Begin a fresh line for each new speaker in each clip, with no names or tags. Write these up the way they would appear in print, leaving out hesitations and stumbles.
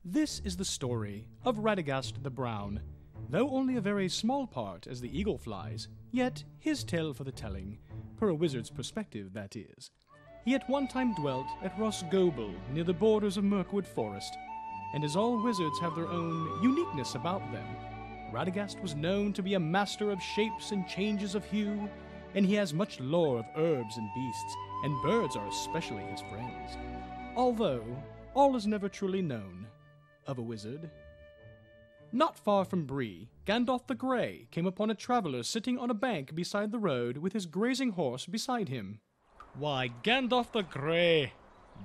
This is the story of Radagast the Brown. Though only a very small part as the eagle flies, yet his tale for the telling, per a wizard's perspective that is. He at one time dwelt at Rosgobel, near the borders of Mirkwood Forest, and as all wizards have their own uniqueness about them, Radagast was known to be a master of shapes and changes of hue, and he has much lore of herbs and beasts, and birds are especially his friends. Although, all is never truly known of a wizard. Not far from Bree, Gandalf the Grey came upon a traveller sitting on a bank beside the road with his grazing horse beside him.
Why, Gandalf the Grey!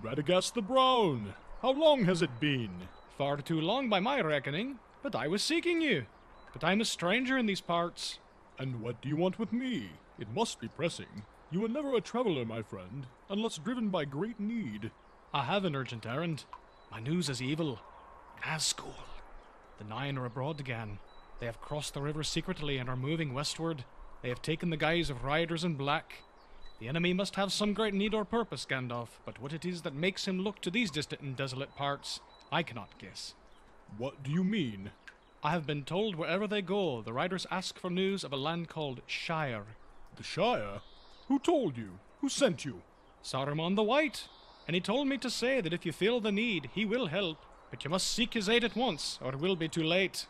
Radagast the Brown! How long has it been?
Far too long by my reckoning, but I was seeking you. But I'm a stranger in these parts.
And what do you want with me? It must be pressing. You were never a traveller, my friend, unless driven by great need.
I have an urgent errand. My news is evil. Nazgul. The Nine are abroad again. They have crossed the river secretly and are moving westward. They have taken the guise of riders in black. The enemy must have some great need or purpose, Gandalf, but what it is that makes him look to these distant and desolate parts, I cannot guess.
What do you mean?
I have been told wherever they go, the riders ask for news of a land called Shire.
The Shire? Who told you? Who sent you?
Saruman the White. And he told me to say that if you feel the need, he will help. But you must seek his aid at once, or it will be too late.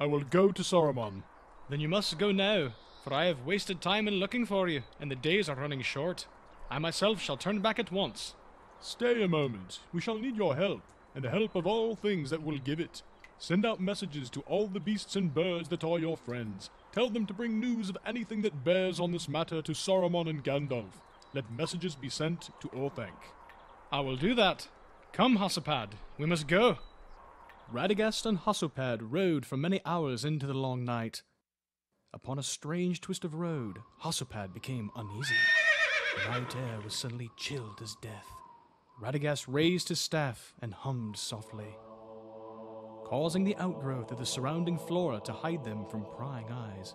I will go to Saruman.
Then you must go now, for I have wasted time in looking for you, and the days are running short. I myself shall turn back at once.
Stay a moment. We shall need your help, and the help of all things that will give it. Send out messages to all the beasts and birds that are your friends. Tell them to bring news of anything that bears on this matter to Saruman and Gandalf. Let messages be sent to Orthanc.
I will do that. Come, Hossapad, we must go.
Radagast and Hossapad rode for many hours into the long night. Upon a strange twist of road, Hossapad became uneasy. The night air was suddenly chilled as death. Radagast raised his staff and hummed softly, causing the outgrowth of the surrounding flora to hide them from prying eyes.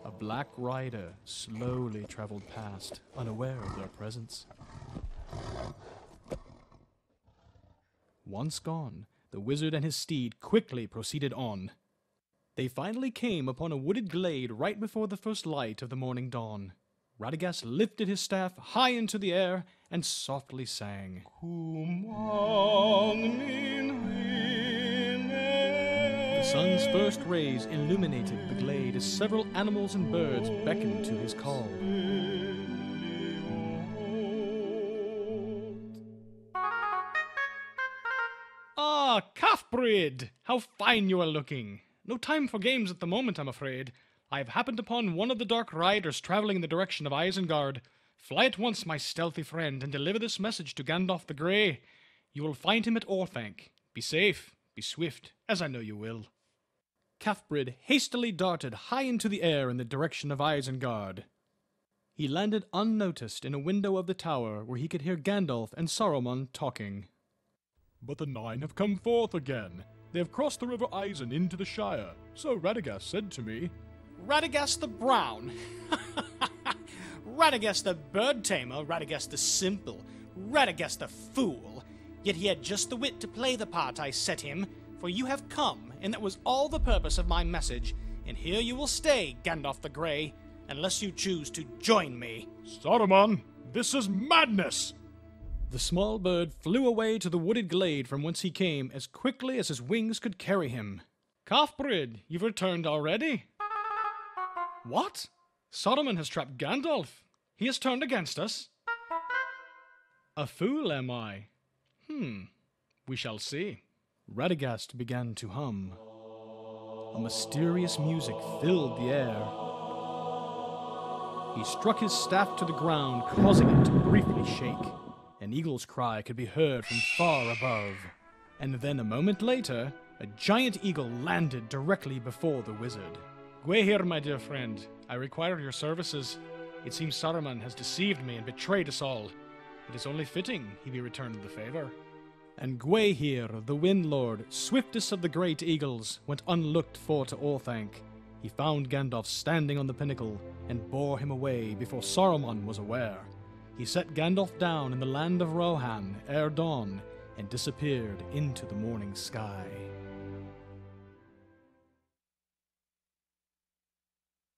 A black rider slowly traveled past, unaware of their presence. Once gone, the wizard and his steed quickly proceeded on. They finally came upon a wooded glade right before the first light of the morning dawn. Radagast lifted his staff high into the air and softly sang. The sun's first rays illuminated the glade as several animals and birds beckoned to his call.
Ah, Calfbrid! How fine you are looking! No time for games at the moment, I'm afraid. I have happened upon one of the dark riders traveling in the direction of Isengard. Fly at once, my stealthy friend, and deliver this message to Gandalf the Grey. You will find him at Orthanc. Be safe, be swift, as I know you will.
Calfbrid hastily darted high into the air in the direction of Isengard. He landed unnoticed in a window of the tower where he could hear Gandalf and Saruman talking.
But the Nine have come forth again. They have crossed the River Isen into the Shire, so Radagast said to me.
Radagast the Brown! Radagast the bird tamer, Radagast the simple, Radagast the fool. Yet he had just the wit to play the part I set him, for you have come, and that was all the purpose of my message, and here you will stay, Gandalf the Grey, unless you choose to join me.
Saruman, this is madness!
The small bird flew away to the wooded glade from whence he came as quickly as his wings could carry him.
Calfbrid, you've returned already? What? Saruman has trapped Gandalf. He has turned against us. A fool am I? We shall see.
Radagast began to hum. A mysterious music filled the air. He struck his staff to the ground, causing it to briefly shake. An eagle's cry could be heard from far above. And then a moment later, a giant eagle landed directly before the wizard.
Gway here, my dear friend. I require your services. It seems Saruman has deceived me and betrayed us all. It is only fitting he be returned the favor.
And Gwahir, the Wind Lord, swiftest of the great eagles, went unlooked for to Orthanc. He found Gandalf standing on the pinnacle, and bore him away before Saruman was aware. He set Gandalf down in the land of Rohan ere dawn, and disappeared into the morning sky.